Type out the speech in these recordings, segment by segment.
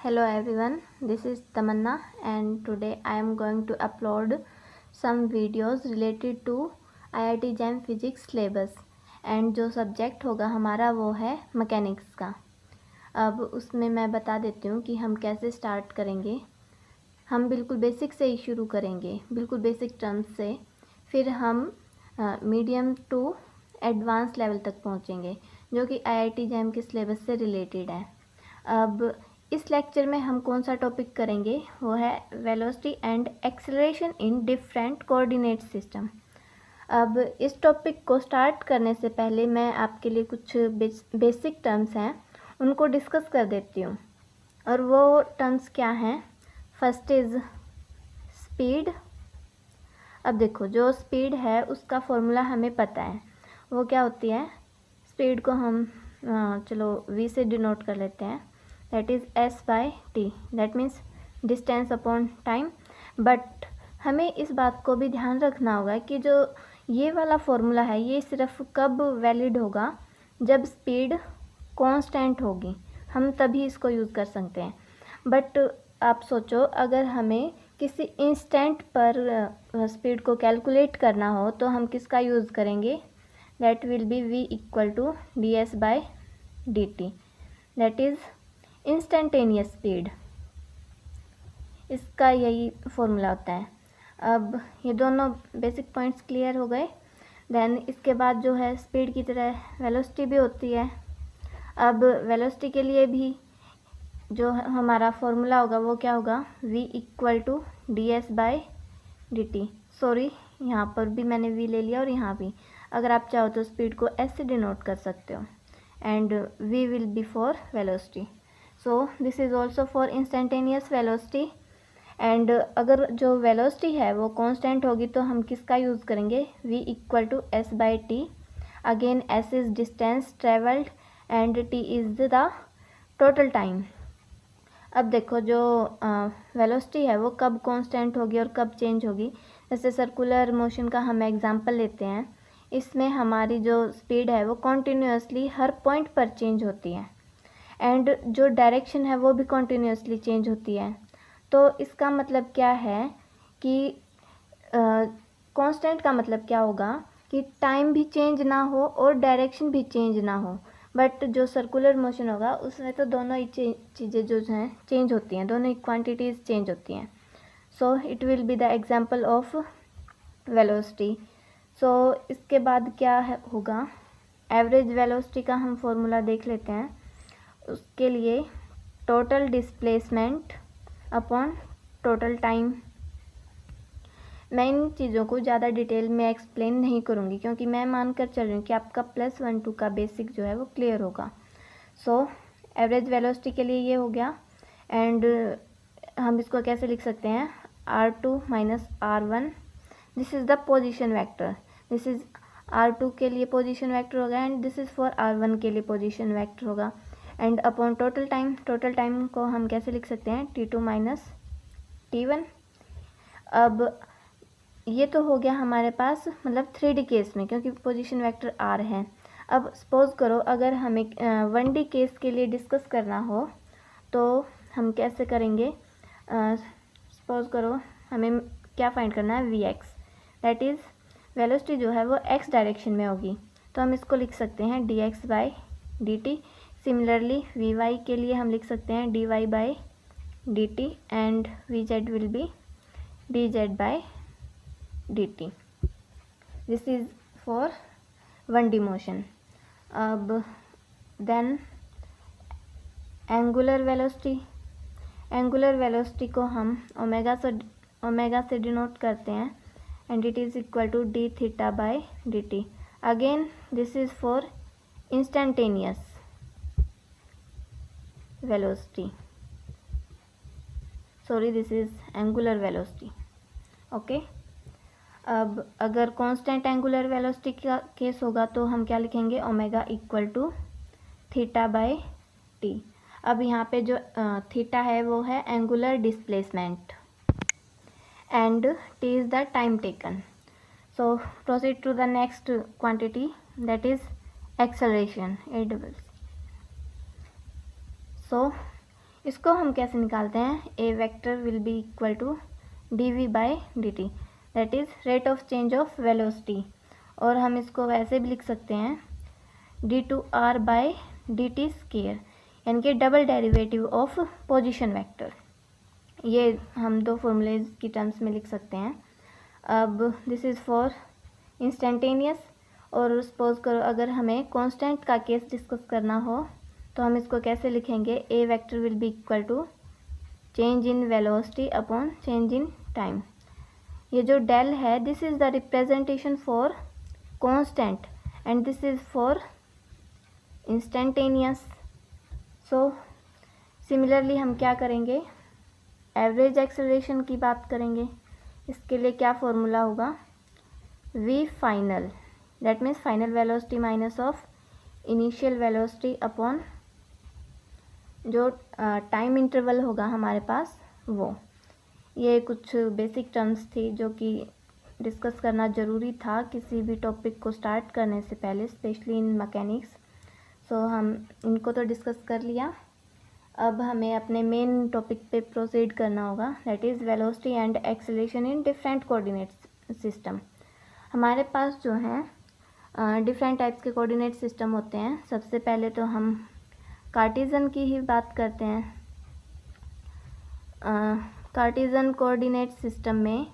Hello everyone, this is Tamanna and today I am going to upload some videos related to IIT JAM Physics syllabus and जो subject होगा हमारा वो है mechanics का। अब उसमें मैं बता देती हूँ कि हम कैसे स्टार्ट करेंगे। हम बिल्कुल बेसिक से ही शुरू करेंगे, बिल्कुल बेसिक टर्म्स से, फिर हम मीडियम टू एडवांस लेवल तक पहुँचेंगे जो कि IIT JAM के सिलेबस से रिलेटेड है। अब इस लेक्चर में हम कौन सा टॉपिक करेंगे वो है velocity and acceleration in different coordinate system. अब इस टॉपिक को स्टार्ट करने से पहले मैं आपके लिए कुछ बेसिक टर्म्स हैं उनको डिस्कस कर देती हूँ। और वो टर्म्स क्या हैं? First is speed. अब देखो, जो स्पीड है उसका फॉर्मूला हमें पता है, वो क्या होती है? स्पीड को हम चलो v से डिनोट कर लेते हैं, that is s/t, that means distance upon time. But हमें इस बात को भी ध्यान रखना होगा कि जो ये वाला फॉर्मूला है ये सिर्फ कब वैलिड होगा, जब स्पीड कांस्टेंट होगी, हम तभी इसको यूज़ कर सकते हैं। बट आप सोचो, अगर हमें किसी इंस्टेंट पर स्पीड को कैलकुलेट करना हो तो हम किसका यूज़ करेंगे? That will be v equal to ds/dt, that is instantaneous speed. इसका यही फॉर्मूला होता है। अब ये दोनों बेसिक पॉइंट्स क्लियर हो गए। देन इसके बाद जो है स्पीड की तरह वेलोसिटी भी होती है। अब वेलोसिटी के लिए भी जो हमारा फॉर्मूला होगा वो क्या होगा? v equal to ds/dt। Sorry, यहाँ पर भी मैंने v ले लिया और यहाँ भी। अगर आप चाहो तो स्पीड को ऐसे डिनोट कर सकते हो, and v will be for velocity. So this is also for instantaneous velocity. And अगर जो वेलोसिटी है वो कांस्टेंट होगी तो हम किसका यूज़ करेंगे? v equal to s/t। Again s is distance travelled and t is the total time. अब देखो, जो वेलोसिटी है वो कब कांस्टेंट होगी और कब चेंज होगी। जैसे सर्कुलर मोशन का हम एग्जांपल लेते हैं, इसमें हमारी जो स्पीड है वो कॉन्टीन्यूसली हर पॉइंट पर चेंज होती है, एंड जो डायरेक्शन है वो भी कॉन्टीन्यूसली चेंज होती है। तो इसका मतलब क्या है कि कांस्टेंट का मतलब क्या होगा कि टाइम भी चेंज ना हो और डायरेक्शन भी चेंज ना हो। बट जो सर्कुलर मोशन होगा उसमें तो दोनों ही चीज़ें जो हैं चेंज होती हैं, दोनों ही क्वांटिटीज़ चेंज होती हैं। So it will be the example of velocity. So इसके बाद क्या होगा? एवरेज वेलोसिटी का हम फॉर्मूला देख लेते हैं। उसके लिए total displacement upon total time. मैं इन चीज़ों को ज़्यादा डिटेल में एक्सप्लेन नहीं करूँगी क्योंकि मैं मानकर चल रही हूँ कि आपका +1-2 का बेसिक जो है वो क्लियर होगा। सो एवरेज वेलोसिटी के लिए ये हो गया, एंड हम इसको कैसे लिख सकते हैं? r2 minus r1, this is the position vector. This is r2 के लिए पोजीशन वेक्टर होगा and this is for r1 के लिए पोजीशन वेक्टर होगा, and upon total time. Total time को हम कैसे लिख सकते हैं? t2 minus t1। अब ये तो हो गया हमारे पास, मतलब 3D केस में, क्योंकि पोजीशन वेक्टर r है। अब सपोज़ करो अगर हमें 1D केस के लिए डिस्कस करना हो तो हम कैसे करेंगे? सपोज़ करो हमें क्या फाइंड करना है? vx, दैट इज़ वेलोसिटी जो है वो x डायरेक्शन में होगी, तो हम इसको लिख सकते हैं dx/dt। सिमिलरली vy के लिए हम लिख सकते हैं dy/dt, and vz will be dz/dt। This is for 1D motion. अब then angular velocity. Angular velocity को हम ओमेगा से डिनोट करते हैं, and it is equal to d(θ/dt). Again this is for instantaneous velocity, sorry this is angular velocity. Okay. अब अगर constant angular velocity का case होगा तो हम क्या लिखेंगे? Omega equal to θ/t। अब यहाँ पे जो थीटा है वो है angular displacement, and t is the time taken. So proceed to the next quantity, that is acceleration, AW। So इसको हम कैसे निकालते हैं, A vector will be equal to D V by D T, that is rate of change of velocity, और हम इसको वैसे भी लिख सकते हैं D two R by D T square, यानी कि double derivative of position vector. ये हम दो फॉर्मूलेज की टर्म्स में लिख सकते हैं। अब दिस इज़ फॉर इंस्टेंटेनियस, और सपोज करो अगर हमें कांस्टेंट का केस डिस्कस करना हो तो हम इसको कैसे लिखेंगे, A vector will be equal to change in velocity upon change in time. ये जो डेल है this is the representation for constant and this is for instantaneous. So similarly हम क्या करेंगे, एवरेज एक्सेलरेशन की बात करेंगे। इसके लिए क्या फॉर्मूला होगा, v final, that means final velocity minus of initial velocity upon जो टाइम इंटरवल होगा हमारे पास वो। ये कुछ बेसिक टर्म्स थी जो कि डिस्कस करना ज़रूरी था किसी भी टॉपिक को स्टार्ट करने से पहले, स्पेशली इन मैकेनिक्स। सो हम इनको तो डिस्कस कर लिया। अब हमें अपने मेन टॉपिक पे प्रोसीड करना होगा, that is velocity and acceleration in different coordinate system. हमारे पास जो हैं डिफरेंट टाइप्स के कोऑर्डिनेट सिस्टम होते हैं। सबसे पहले तो हम कार्टेशियन की ही बात करते हैं। कार्टेशियन कोऑर्डिनेट सिस्टम में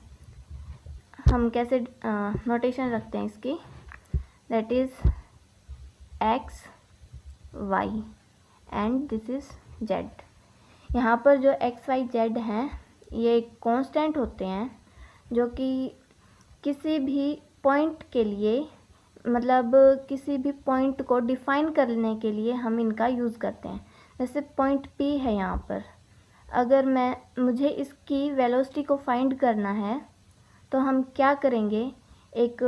हम कैसे नोटेशन रखते हैं इसकी, that is X Y and this is Z. यहाँ पर जो एक्स वाई जेड हैं ये कांस्टेंट होते हैं जो कि किसी भी पॉइंट के लिए, मतलब किसी भी पॉइंट को डिफ़ाइन करने के लिए हम इनका यूज़ करते हैं। जैसे पॉइंट पी है यहाँ पर, अगर मुझे इसकी वेलोसिटी को फाइंड करना है तो हम क्या करेंगे, एक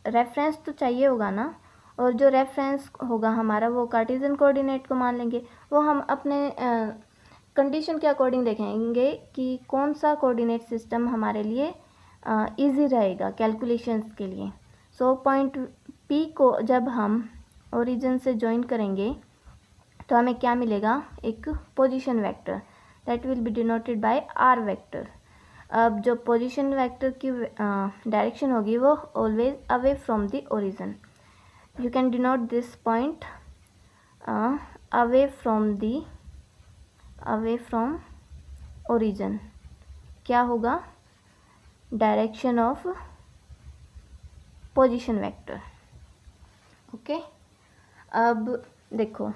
रेफरेंस तो चाहिए होगा ना, और जो रेफरेंस होगा हमारा वो कार्टेशियन कोऑर्डिनेट को मान लेंगे। वो हम अपने कंडीशन के अकॉर्डिंग देखेंगे कि कौन सा कोऑर्डिनेट सिस्टम हमारे लिए इजी रहेगा कैलकुलेशंस के लिए। सो पॉइंट पी को जब हम ओरिजिन से ज्वाइन करेंगे तो हमें क्या मिलेगा, एक position vector that will be denoted by R vector. अब जो पोजीशन वेक्टर की डायरेक्शन होगी वो always away from the origin. You can denote this point away from origin। क्या होगा, direction of position vector. Okay, अब देखो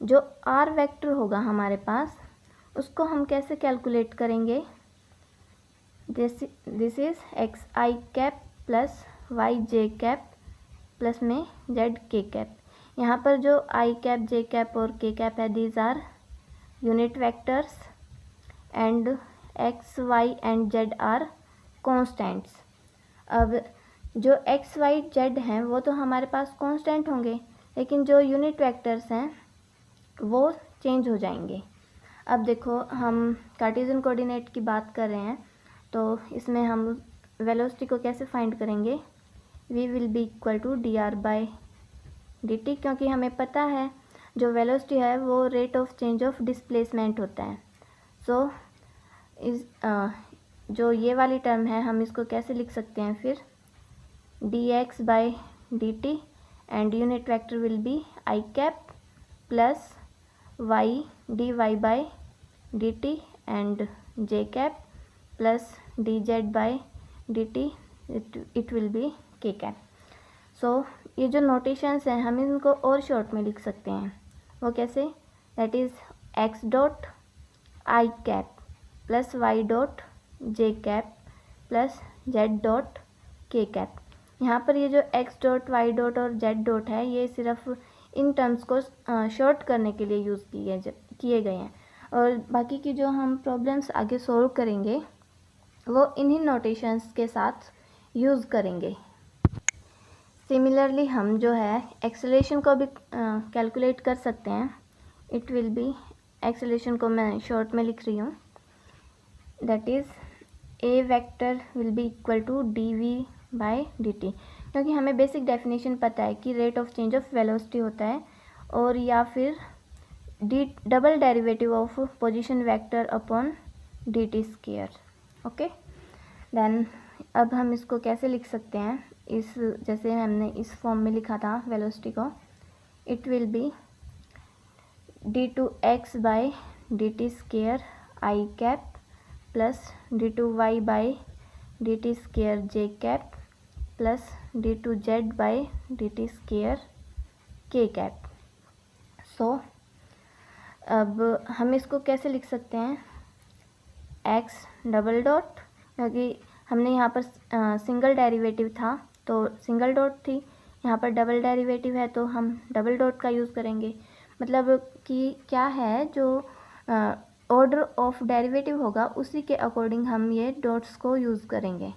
जो आर वेक्टर होगा हमारे पास उसको हम कैसे कैलकुलेट करेंगे, this is X I cap plus Y J cap plus में जेड के कैप। यहाँ पर जो आई कैप जे कैप और के कैप है these are unit vectors and X Y and Z are constants. अब जो एक्स वाई जेड हैं वो तो हमारे पास कॉन्स्टेंट होंगे, लेकिन जो यूनिट वेक्टर्स हैं वो चेंज हो जाएंगे। अब देखो हम कार्टेशियन कोऑर्डिनेट की बात कर रहे हैं तो इसमें हम वेलोसिटी को कैसे फाइंड करेंगे, we will be equal to D R by D T, क्योंकि हमें पता है जो वेलोसिटी है वो rate of change of displacement होता है। सो जो ये वाली टर्म है हम इसको कैसे लिख सकते हैं फिर, D X by D T and unit vector will be I cap plus Y D Y by D T and J cap plus D Z by D T, it will be K cap. So ये जो notations हैं हम इनको और short में लिख सकते हैं। वो कैसे, that is X dot I cap plus Y dot J cap plus Z dot K cap. यहाँ पर ये जो एक्स डॉट वाई डॉट और जेड डॉट है ये सिर्फ इन टर्म्स को शॉर्ट करने के लिए यूज़ किए गए हैं, और बाकी की जो हम प्रॉब्लम्स आगे सॉल्व करेंगे वो इन्हीं नोटेशंस के साथ यूज़ करेंगे। सिमिलरली हम जो है एक्सेलरेशन को भी कैलकुलेट कर सकते हैं। इट विल बी, एक्सेलरेशन को मैं शॉर्ट में लिख रही हूँ, that is A vector will be equal to D V by D T, क्योंकि हमें बेसिक डेफिनेशन पता है कि rate of change of velocity होता है, और या फिर double derivative of position vector upon dt square. Okay, then अब हम इसको कैसे लिख सकते हैं, इस जैसे हमने इस फॉर्म में लिखा था वेलोसिटी को, it will B d2x by dt square I cap plus d2y by dt square J cap plus d2z by dt square के कैप। सो अब हम इसको कैसे लिख सकते हैं, x डबल डॉट, क्योंकि हमने यहाँ पर सिंगल डेरिवेटिव था तो सिंगल डॉट थी, यहाँ पर डबल डेरिवेटिव है तो हम डबल डॉट का यूज़ करेंगे। मतलब कि क्या है, जो ऑर्डर ऑफ डेरिवेटिव होगा उसी के अकॉर्डिंग हम ये डॉट्स को यूज़ करेंगे,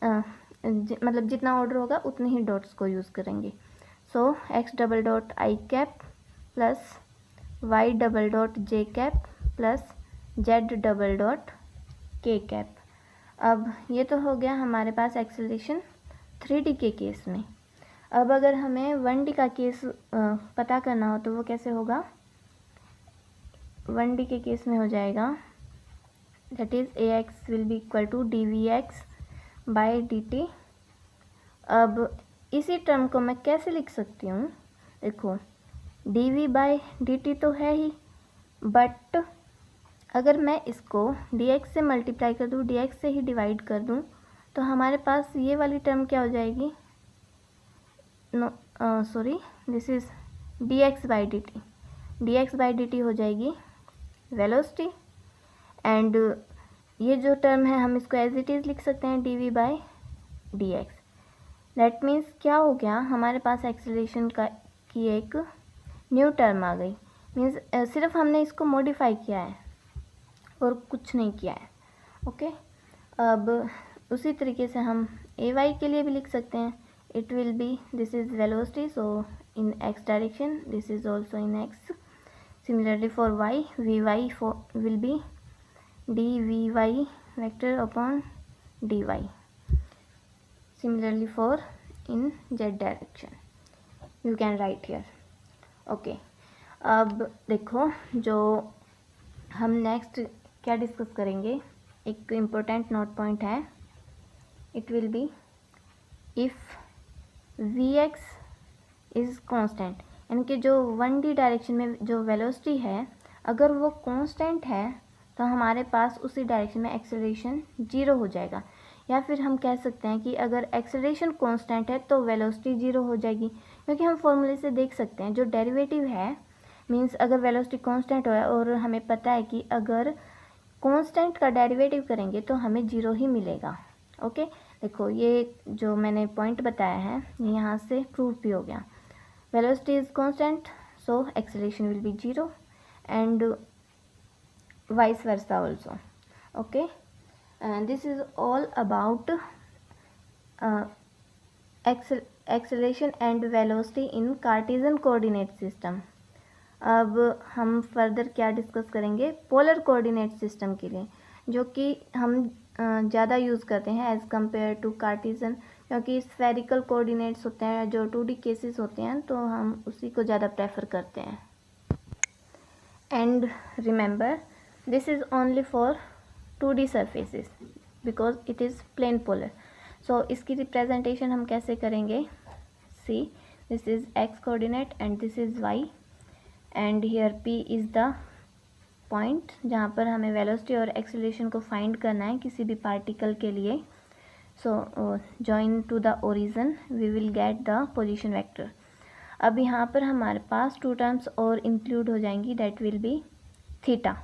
मतलब जितना ऑर्डर होगा उतने ही डॉट्स को यूज़ करेंगे। सो x double dot I cap plus y double dot J cap plus z double dot K cap. अब ये तो हो गया हमारे पास एक्सेलरेशन 3D के केस में। अब अगर हमें 1D का केस पता करना हो तो वो कैसे होगा, 1D के केस में हो जाएगा that is ax will be equal to dvx by dt। अब इसी टर्म को मैं कैसे लिख सकती हूँ, देखो dv बाई dt तो है ही, बट अगर मैं इसको dx से मल्टीप्लाई कर दूँ, dx से ही डिवाइड कर दूँ, तो हमारे पास ये वाली टर्म क्या हो जाएगी, sorry this is dx by dt, dx by dt हो जाएगी वेलोसिटी, एंड ये जो टर्म है हम इसको एज इट इज़ लिख सकते हैं dv by dx। That means क्या हो गया, हमारे पास एक्सेलरेशन की एक न्यू टर्म आ गई। मीन्स सिर्फ हमने इसको मॉडिफाई किया है और कुछ नहीं किया है। ओके, अब उसी तरीके से हम ay के लिए भी लिख सकते हैं, it will B this is velocity, so in x direction, this is also in x। Similarly for y, vy will be dvy vector upon dy। Similarly for in z direction you can write here। Okay, अब देखो जो हम next क्या discuss करेंगे, एक important note point है, it will B if vx is constant, यानी कि जो 1D डायरेक्शन में जो वेलोसिटी है अगर वो कांस्टेंट है तो हमारे पास उसी डायरेक्शन में एक्सेलरेशन 0 हो जाएगा। या फिर हम कह सकते हैं कि अगर एक्सेलरेशन कांस्टेंट है तो वेलोसिटी 0 हो जाएगी, क्योंकि हम फॉर्मूले से देख सकते हैं जो डेरिवेटिव है, मींस अगर वेलोसिटी कांस्टेंट है और हमें पता है कि अगर कांस्टेंट का डेरिवेटिव करेंगे तो हमें 0 ही मिलेगा। ओके, देखो ये जो मैंने पॉइंट बताया है यहाँ से प्रूव भी हो गया, velocity is constant so acceleration will be 0 and vice versa also. Okay, and this is all about acceleration and velocity in Cartesian coordinate system। अब हम फर्दर क्या डिस्कस करेंगे, पोलर कोऑर्डिनेट सिस्टम के लिए, जो कि हम ज़्यादा यूज़ करते हैं एज़ कम्पेयर टू कार्टिजन, क्योंकि स्फेरिकल कोऑर्डिनेट्स होते हैं जो 2D केसेस होते हैं तो हम उसी को ज़्यादा प्रेफर करते हैं। And remember this is only for 2D surfaces because it is plane polar। so इसकी रिप्रेजेंटेशन हम कैसे करेंगे, see this is x coordinate and this is y and here p is the point जहाँ पर हमें velocity और acceleration को find करना है किसी भी पार्टिकल के लिए। so join to the origin we will get the position vector। अब यहाँ पर हमारे पास 2 टर्म्स और इंक्लूड हो जाएंगी, that will be theta.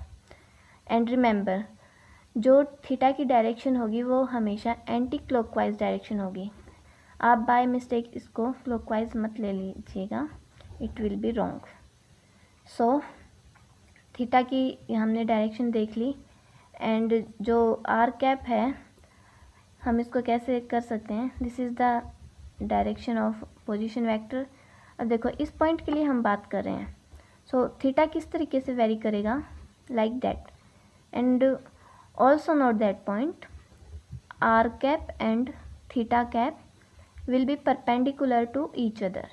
And remember जो थीटा की डायरेक्शन होगी वो हमेशा एंटी क्लॉकवाइज डायरेक्शन होगी, आप बाय मिस्टेक इसको क्लॉकवाइज मत ले लीजिएगा, it will be wrong. So theta की हमने डायरेक्शन देख ली, एंड जो आर कैप है हम इसको कैसे कर सकते हैं, this is the direction of position vector. अब देखो इस पॉइंट के लिए हम बात कर रहे हैं, सो थीटा किस तरीके से वेरी करेगा, like that, and also note that point r cap and theta cap will be perpendicular to each other।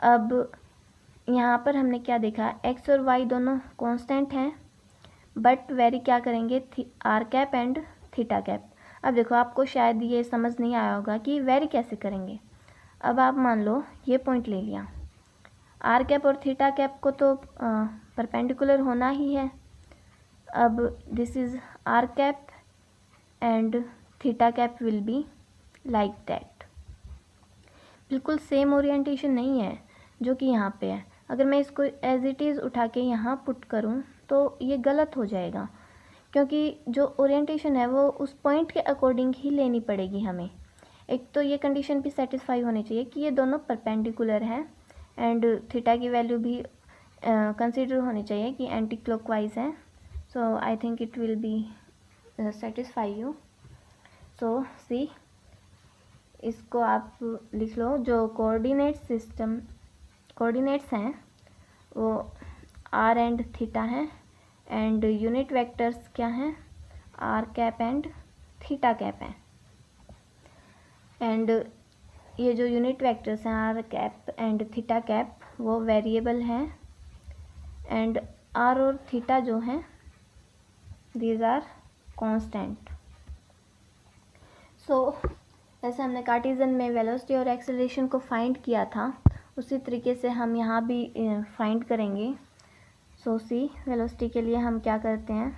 अब यहाँ पर हमने क्या देखा, एक्स और वाई दोनों कांस्टेंट हैं, बट वेरी क्या करेंगे, R cap and theta cap. अब देखो आपको शायद ये समझ नहीं आया होगा कि वेरी कैसे करेंगे। अब आप मान लो ये पॉइंट ले लिया, आर कैप और थीटा कैप को तो परपेंडिकुलर होना ही है। अब this is R cap and theta cap will be like that. बिल्कुल सेम ओरिएंटेशन नहीं है जो कि यहाँ पे है। अगर मैं इसको एज इट इज़ उठा के यहाँ पुट करूँ तो ये गलत हो जाएगा, क्योंकि जो ओरिएंटेशन है वो उस पॉइंट के अकॉर्डिंग ही लेनी पड़ेगी हमें। एक तो ये कंडीशन भी सेटिस्फाई होनी चाहिए कि ये दोनों परपेंडिकुलर हैं, एंड थीटा की वैल्यू भी कंसीडर होनी चाहिए कि एंटी क्लॉकवाइज है। So I think it will be satisfy you. So see, इसको आप लिख लो, जो कोऑर्डिनेट्स हैं वो आर एंड थीटा हैं, एंड यूनिट वेक्टर्स क्या हैं, R cap and theta cap हैं। एंड ये जो यूनिट वेक्टर्स हैं R cap and theta cap वो वेरिएबल हैं, एंड आर और थीटा जो हैं दीज आर कांस्टेंट। सो जैसे हमने कार्टेशियन में वेलोसिटी और एक्सेलरेशन को फाइंड किया था, उसी तरीके से हम यहाँ भी फाइंड करेंगे। सो सी, वेलोसिटी के लिए हम क्या करते हैं,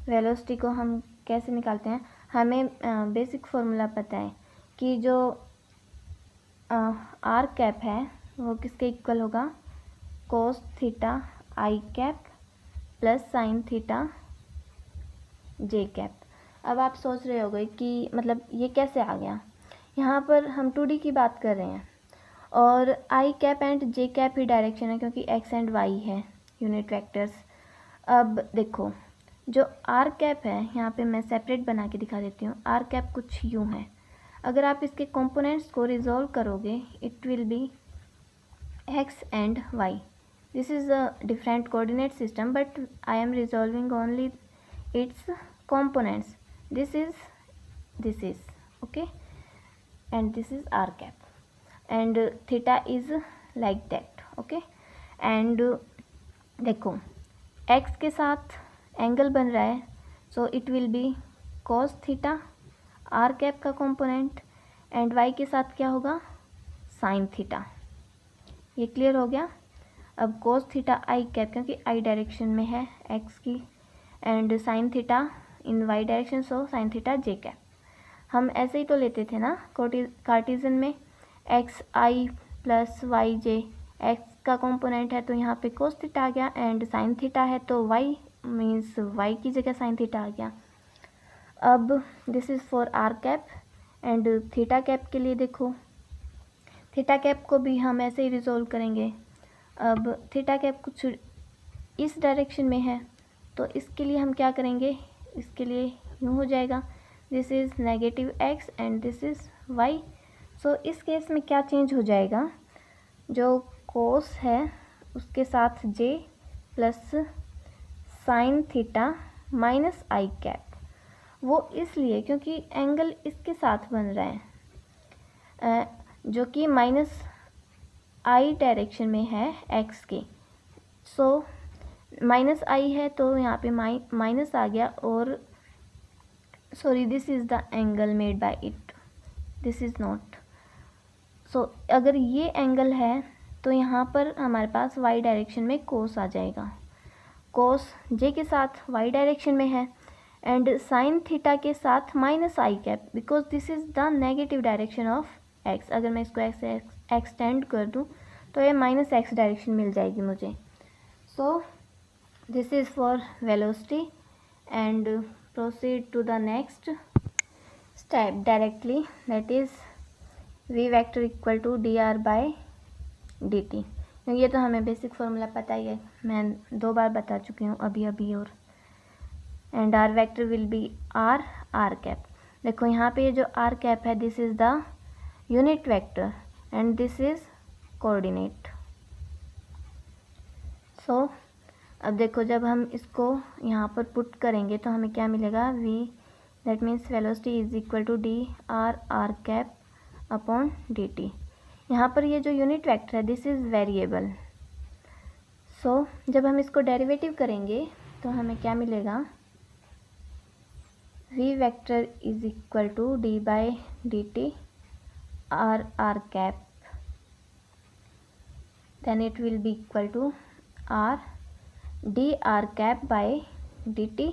वेलोसिटी को हम कैसे निकालते हैं, हमें बेसिक फॉर्मूला पता है कि जो आर कैप है वो किसके इक्वल होगा, cos theta I cap plus sign theta J cap. अब आप सोच रहे होगे कि मतलब ये कैसे आ गया, यहाँ पर हम 2D की बात कर रहे हैं और I cap and J cap ही डायरेक्शन है, क्योंकि एक्स एंड वाई है यूनिट वेक्टर्स। अब देखो जो आर कैप है, यहाँ पे मैं सेपरेट बना के दिखा देती हूँ, आर कैप कुछ यूँ है। अगर आप इसके कंपोनेंट्स को रिजॉल्व करोगे it will be X and Y. This is a different coordinate system but I am resolving only its components. This is okay, and this is r cap, and theta is like that, okay। and देखो x के साथ angle बन रहा है, सो it will B cos theta r cap का component, and y के साथ क्या होगा, sin थीटा। ये क्लियर हो गया। अब cos थीटा i कैप, क्योंकि i डायरेक्शन में है x की, and sin theta in Y direction, so sine theta J cap. हम ऐसे ही तो लेते थे ना कार्टेशियन में, X I plus Y J, X का कंपोनेंट है तो यहाँ पे कोस थीटा आ गया, एंड साइन थीटा है तो वाई मीन्स वाई की जगह साइन थीटा आ गया। अब this is for R cap, and theta cap के लिए देखो, थीटा कैप को भी हम ऐसे ही रिजोल्व करेंगे। अब थीटा कैप कुछ इस डायरेक्शन में है, तो इसके लिए हम क्या करेंगे, इसके लिए यूँ हो जाएगा, this is negative X and this is Y. So इस केस में क्या चेंज हो जाएगा, जो कोस है उसके साथ जे प्लस साइन थीटा माइनस आई कैप, वो इसलिए क्योंकि एंगल इसके साथ बन रहा है जो कि माइनस आई डायरेक्शन में है एक्स के। सो माइनस आई है तो यहाँ पे माइनस आ गया, और sorry this is the angle made by it, this is not. So अगर ये एंगल है तो यहाँ पर हमारे पास वाई डायरेक्शन में कोस आ जाएगा, कोस जे के साथ वाई डायरेक्शन में है, एंड साइन थीटा के साथ minus I cap, because this is the negative direction of x. अगर मैं इसको एक्सटेंड कर दूँ तो ये माइनस एक्स डायरेक्शन मिल जाएगी मुझे। सो this is for velocity, and proceed to the next step directly, that is v vector equal to dr by dt। ये तो हमें बेसिक फॉर्मूला पता ही है, मैं 2 बार बता चुकी हूँ अभी और। And r vector will be r cap. देखो यहाँ पे ये जो r कैप है this is the unit vector and this is coordinate. So अब देखो जब हम इसको यहाँ पर पुट करेंगे तो हमें क्या मिलेगा, v that means velocity is equal to D R cap upon dt। यहाँ पर ये जो यूनिट वेक्टर है दिस इज़ वेरिएबल, सो जब हम इसको डेरिवेटिव करेंगे तो हमें क्या मिलेगा, v vector is equal to D by D T R cap, then it will be equal to R D R cap by D T.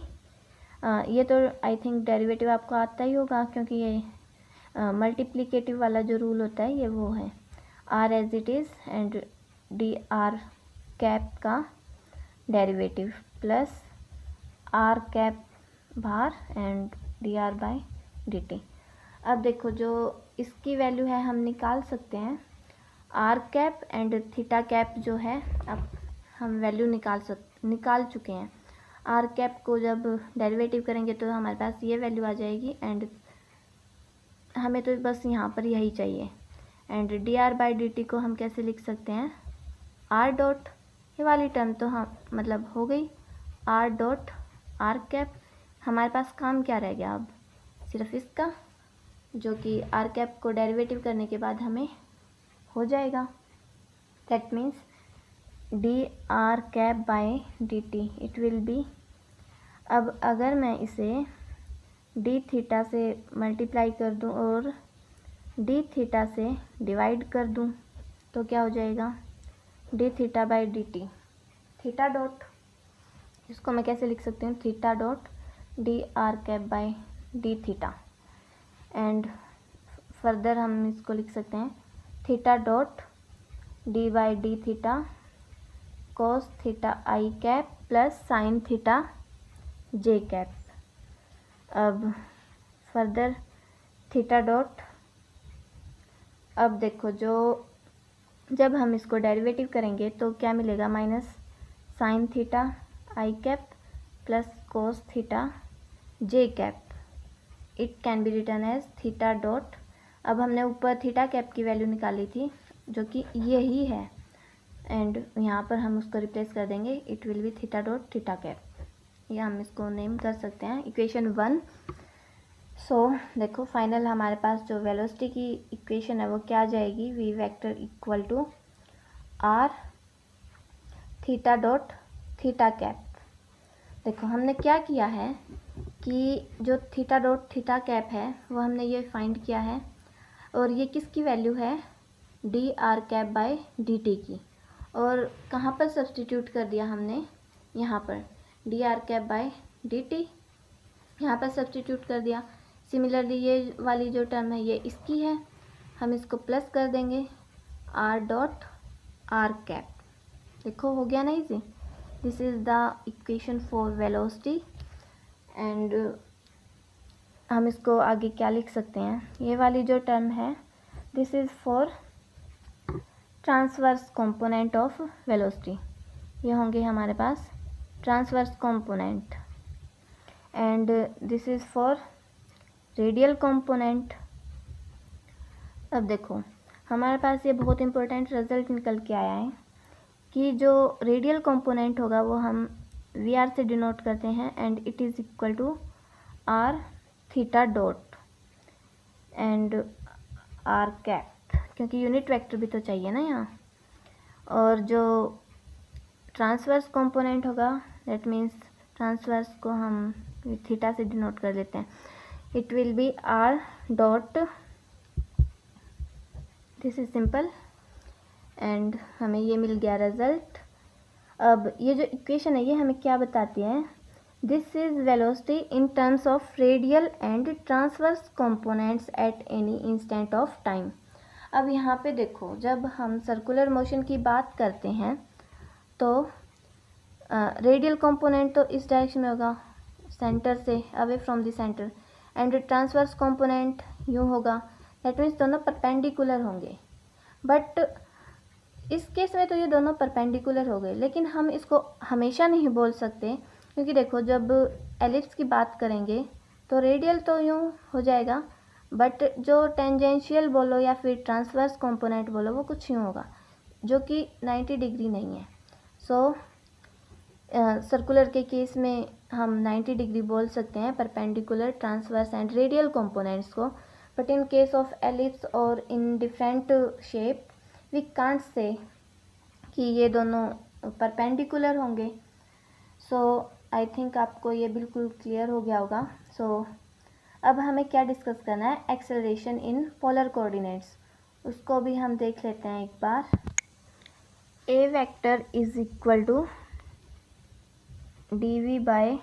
ये तो आई थिंक डेरिवेटिव आपको आता ही होगा, क्योंकि ये मल्टीप्लिकेटिव वाला जो रूल होता है ये वो है, R as it is and D R cap का डेरिवेटिव प्लस आर कैप बाहर and D R by D T. अब देखो जो इसकी वैल्यू है हम निकाल सकते हैं, R cap and theta cap जो है अब हम वैल्यू निकाल चुके हैं। आर कैप को जब डेरिवेटिव करेंगे तो हमारे पास ये वैल्यू आ जाएगी एंड हमें तो बस यहाँ पर यही चाहिए। And D R by D T को हम कैसे लिख सकते हैं, आर डॉट, ये वाली टर्म तो हम मतलब हो गई आर डॉट आर कैप। हमारे पास काम क्या रह गया अब, सिर्फ इसका, जो कि आर कैप को डेरिवेटिव करने के बाद हमें हो जाएगा। That means D R cap by D T it will B, अब अगर मैं इसे डी थीटा से मल्टीप्लाई कर दूं और डी थीटा से डिवाइड कर दूं तो क्या हो जाएगा, D theta by D T, theta dot, इसको मैं कैसे लिख सकती हूँ, theta dot D R cap by D theta. And further हम इसको लिख सकते हैं theta dot D by D theta cos theta I cap plus sign theta J cap. अब फर्दर थीटा डॉट, अब देखो जो जब हम इसको डेरिवेटिव करेंगे तो क्या मिलेगा, minus sine theta I cap plus cos theta J cap. It can be return as theta dot, अब हमने ऊपर थीटा कैप की वैल्यू निकाली थी जो कि यही है एंड यहाँ पर हम उसको रिप्लेस कर देंगे, it will B theta dot theta cap. या हम इसको नेम कर सकते हैं इक्वेशन 1। सो देखो फाइनल हमारे पास जो वेलोसिटी की इक्वेशन है वो क्या आ जाएगी, V vector equal to R theta dot theta cap. देखो हमने क्या किया है कि जो थीटा डॉट थीटा कैप है वो हमने ये फाइंड किया है और ये किसकी वैल्यू है, D R cap by D T की, और कहाँ पर सब्सटीट्यूट कर दिया हमने, यहाँ पर D R cap by D T यहाँ पर सब्सटीट्यूट कर दिया। सिमिलरली ये वाली जो टर्म है ये इसकी है, हम इसको प्लस कर देंगे आर डॉट आर कैप। देखो हो गया ना easy, this is the equation for velocity. And हम इसको आगे क्या लिख सकते हैं, ये वाली जो टर्म है this is for transverse component of velocity, ये होंगे हमारे पास transverse component. And this is for radial component. अब देखो हमारे पास ये बहुत इंपॉर्टेंट रिजल्ट निकल के आया है कि जो रेडियल कंपोनेंट होगा वो हम वी आर से डिनोट करते हैं and it is equal to R theta dot and R cap, क्योंकि यूनिट वेक्टर भी तो चाहिए ना यहाँ। और जो ट्रांसवर्स कंपोनेंट होगा दैट मीन्स ट्रांसवर्स को हम थीटा से डिनोट कर लेते हैं, it will be R dot, this is simple and हमें ये मिल गया रिजल्ट। अब ये जो इक्वेशन है ये हमें क्या बताती है, this is velocity in terms of radial and transverse components at any instant of time. अब यहाँ पे देखो जब हम सर्कुलर मोशन की बात करते हैं तो रेडियल कंपोनेंट तो इस डायरेक्शन में होगा सेंटर से away from the centre, and transverse component यूँ होगा, दैट मीन्स दोनों परपेंडिकुलर होंगे। बट इस केस में तो ये दोनों परपेंडिकुलर हो गए, लेकिन हम इसको हमेशा नहीं बोल सकते, क्योंकि देखो जब एलिप्स की बात करेंगे तो रेडियल तो यूँ हो जाएगा, बट जो टेंजेंशियल बोलो या फिर ट्रांसवर्स कंपोनेंट बोलो वो कुछ यूँ होगा जो कि 90 डिग्री नहीं है। सो सर्कुलर के केस में हम 90 डिग्री बोल सकते हैं perpendicular, transverse and radial components को, but in case of ellipse और in different shape we can't say कि ये दोनों परपेंडिकुलर होंगे। सो आई थिंक आपको ये बिल्कुल क्लियर हो गया होगा। सो अब हमें क्या डिस्कस करना है, एक्सेलरेशन इन पोलर कोऑर्डिनेट्स, उसको भी हम देख लेते हैं एक बार। A vector is equal to dv by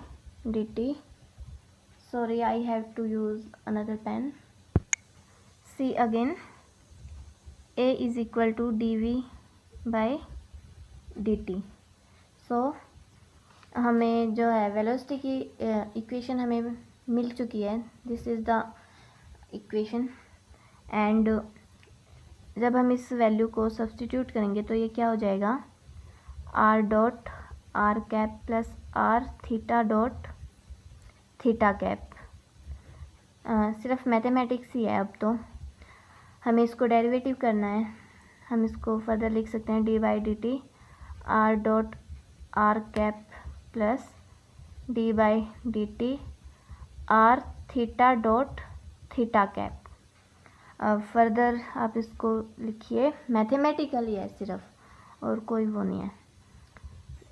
dt, sorry I have to use another pen. See again, a is equal to dv by dt. So हमें जो है वेलोसिटी की इक्वेशन हमें मिल चुकी है, this is the equation. And जब हम इस वैल्यू को सब्स्टिट्यूट करेंगे तो ये क्या हो जाएगा, R dot R cap plus R theta dot theta cap. सिर्फ मैथमेटिक्स ही है, अब तो हमें इसको डेरिवेटिव करना है। हम इसको फर्दर लिख सकते हैं D by D T are dot R cap plus D by D T are theta dot theta cap. Further आप इसको लिखिए, मैथमेटिकली है सिर्फ, और कोई वो नहीं है।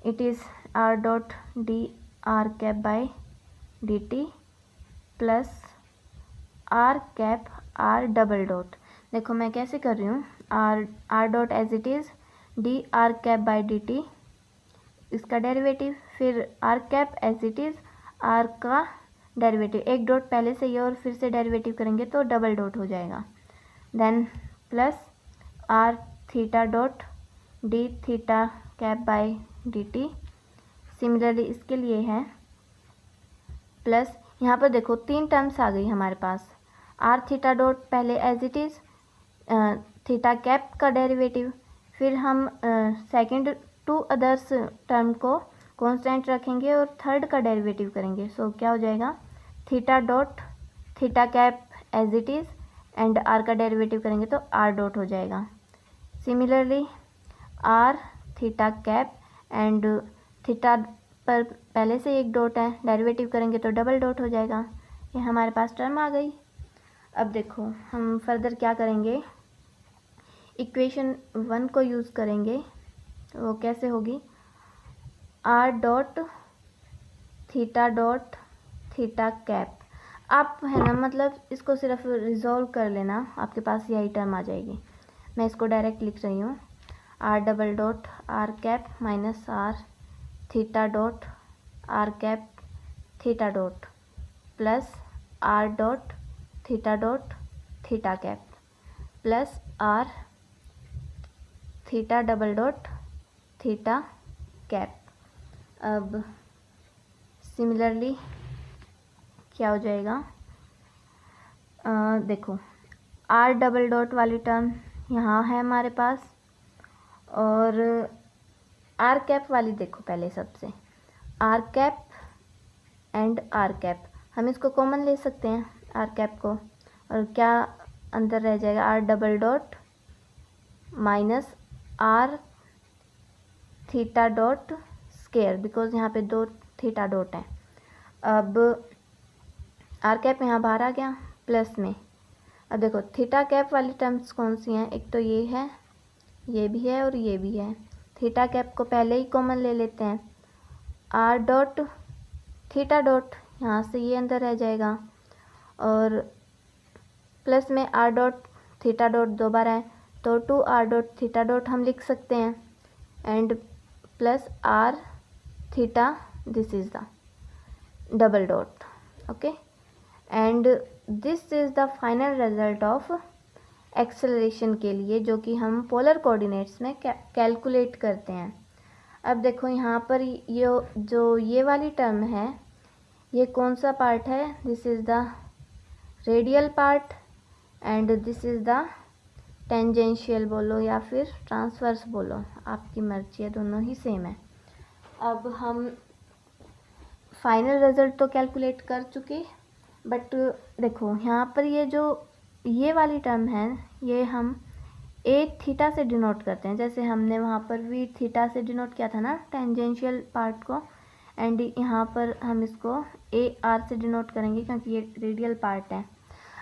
It is R dot D R cap by D T plus R cap R double dot. देखो मैं कैसे कर रही हूँ, R dot as it is D R cap by D T, इसका डेरिवेटिव, फिर R cap as it is R का derivative, एक डॉट पहले से ही और फिर से डेरिवेटिव करेंगे तो डबल डॉट हो जाएगा, then plus R theta dot D theta cap by D T. Similarly इसके लिए है प्लस, यहाँ पर देखो 3 टर्म्स आ गई हमारे पास, आर थीटा डॉट पहले as it is theta cap का डेरिवेटिव, फिर हम सेकंड 2 अदर्स टर्म को कांस्टेंट रखेंगे और थर्ड का डेरिवेटिव करेंगे। सो क्या हो जाएगा, theta dot theta cap as it is and R का डेरिवेटिव करेंगे तो आर डॉट हो जाएगा। Similarly R theta cap and theta पर पहले से एक डॉट है, डेरिवेटिव करेंगे तो डबल डॉट हो जाएगा। ये हमारे पास टर्म आ गई। अब देखो हम फर्दर क्या करेंगे, इक्वेशन 1 को यूज़ करेंगे। वो कैसे होगी, आर डॉट थीटा कैप। आप है ना, मतलब इसको सिर्फ रिजॉल्व कर लेना, आपके पास यही टर्म आ जाएगी। मैं इसको डायरेक्ट लिख रही हूँ, R double dot R cap minus R theta dot R cap theta dot plus R dot theta cap plus R theta double dot theta cap. अब सिमिलरली क्या हो जाएगा, देखो आर डबल डॉट वाली टर्म यहाँ है हमारे पास, और आर कैप वाली देखो पहले सबसे, R cap and R cap, हम इसको कॉमन ले सकते हैं आर कैप को, और क्या अंदर रह जाएगा, R double dot minus R theta dot square, because यहाँ पे 2 थीटा डॉट है। अब आर कैप यहाँ बाहर आ गया प्लस में। अब देखो थीटा कैप वाली टर्म्स कौन सी हैं, एक तो ये है, ये भी है और ये भी है। थीटा कैप को पहले ही कॉमन ले लेते हैं, आर डॉट थीटा डॉट यहाँ से ये अंदर रह जाएगा, और प्लस में आर डॉट थीटा डॉट 2 बार है तो 2 आर डॉट थीटा डॉट हम लिख सकते हैं, and plus R theta, this is the double dot, okay. And this is the final result of acceleration के लिए, जो कि हम पोलर कोऑर्डिनेट्स में कैलकुलेट करते हैं। अब देखो यहाँ पर ये वाली टर्म है, ये कौन सा पार्ट है, this is the radial part and this is the tangential बोलो या फिर ट्रांसवर्स बोलो, आपकी मर्जी है, दोनों ही सेम है। अब हम फाइनल रिजल्ट तो कैलकुलेट कर चुके, बट देखो यहाँ पर ये वाली टर्म है, ये हम ए थीटा से डिनोट करते हैं, जैसे हमने वहाँ पर वी थीटा से डिनोट किया था ना टेंजेंशियल पार्ट को, एंड यहाँ पर हम इसको ए आर से डिनोट करेंगे क्योंकि ये रेडियल पार्ट है।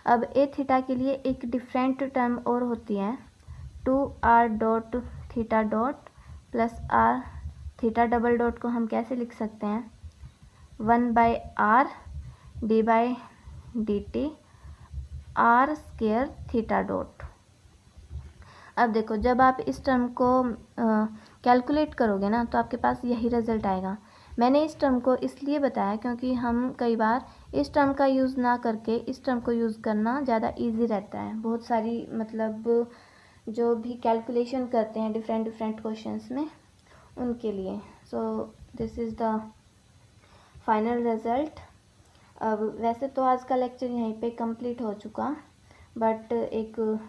अब ए थीटा के लिए एक डिफरेंट टर्म और होती है, 2 R dot theta dot plus R theta double dot को हम कैसे लिख सकते हैं, 1/r d/dt r square theta dot. अब देखो जब आप इस टर्म को कैलकुलेट करोगे ना तो आपके पास यही रिज़ल्ट आएगा। मैंने इस टर्म को इसलिए बताया क्योंकि हम कई बार इस टर्म का यूज़ ना करके इस टर्म को यूज़ करना ज़्यादा इजी रहता है, बहुत सारी मतलब जो भी कैलकुलेशन करते हैं डिफरेंट क्वेश्चंस में उनके लिए। सो this is the final result. अब वैसे तो आज का लेक्चर यहीं पे कंप्लीट हो चुका, बट एक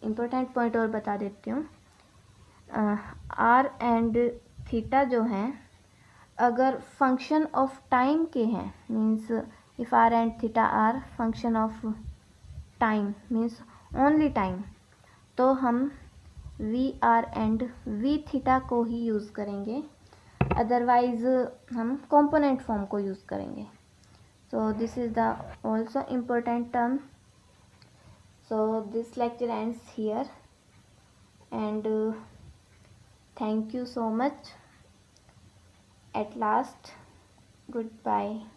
इम्पोर्टेंट पॉइंट और बता देती हूँ। आर एंड थीटा जो हैं अगर फंक्शन ऑफ टाइम के हैं, means if R and theta R function of time means only time, तो हम V R and V theta को ही यूज़ करेंगे, अदरवाइज हम कंपोनेंट फॉर्म को यूज़ करेंगे। So this is the also important term. So this lecture ends here, and thank you so much. At last, goodbye.